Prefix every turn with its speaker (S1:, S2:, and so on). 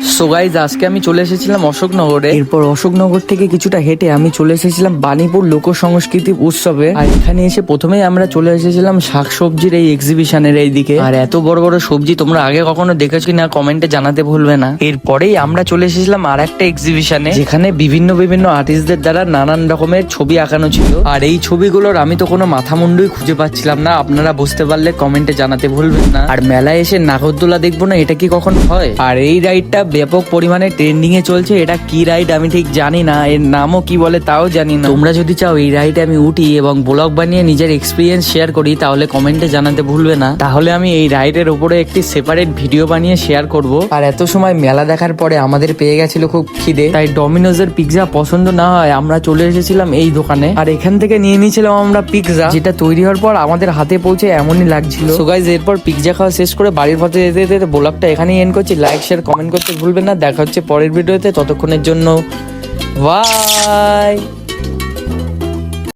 S1: So guys আজকে আমি চলে এসেছিলাম অশোকনগরে। এরপর অশোকনগর থেকে কিছুটা হেঁটে আমি চলে এসেছিলাম বাণীপুর লোক সংস্কৃতি উৎসবে। আর এখানে এসে প্রথমেই আমরা চলে এসেছিলাম শাকসবজির এই এক্সিবিশনের এই দিকে। আর এত বড় বড় সবজি তোমরা আগে কখনো দেখেছো কিনা কমেন্টে জানাতে ভুলবে না। এরপরেই আমরা চলে এসেছিলাম আর একটা এক্সিবিশনে, যেখানে বিভিন্ন বিভিন্ন আর্টিস্টদের দ্বারা নানান রকমের ছবি আঁকানো ছিল। আর এই ছবিগুলোর আমি তো কোনো মাথা মুন্ডুই খুঁজে পাচ্ছিলাম না, আপনারা বুঝতে পারলে কমেন্টে জানাতে ভুলবেন না। আর মেলায় এসে নাগরদোলা দেখবো না, এটা কি কখন হয়? আর এই রাইডটা ব্যাপক পরিমাণে ট্রেন্ডিং এ চলছে। এটা কি রাইড আমি ঠিক জানি না, এর নামও কি বলে তাও জানি না। তোমরা যদি চাও এই রাইডে আমি উঠি এবং ব্লগ বানিয়ে নিজের এক্সপিরিয়েন্স শেয়ার করি, তাহলে কমেন্টে জানাতে ভুলবে না। তাহলে আমি এই রাইডের উপরে একটি সেপারেট ভিডিও বানিয়ে শেয়ার করব। আর এত সময় মেলা দেখার পরে আমাদের পেয়ে গেছিল খুব খিদে, তাই ডমিনোজের পিৎজা পছন্দ না হয় আমরা চলে এসেছিলাম এই দোকানে। আর এখান থেকে নিয়ে নিয়েছিলাম আমরা পিৎজা, যেটা তৈরি হওয়ার পর আমাদের হাতে পৌঁছে এমনই লাগছিল। সো গাইস, এরপর পিৎজা খাওয়া শেষ করে বাড়ির পথে যেতে যেতে ব্লগটা এখানেই এন্ড করছি। লাইক শেয়ার কমেন্ট করতে ভুলবেন না। দেখা হচ্ছে পরের ভিডিওতে, ততক্ষণের জন্য বাই।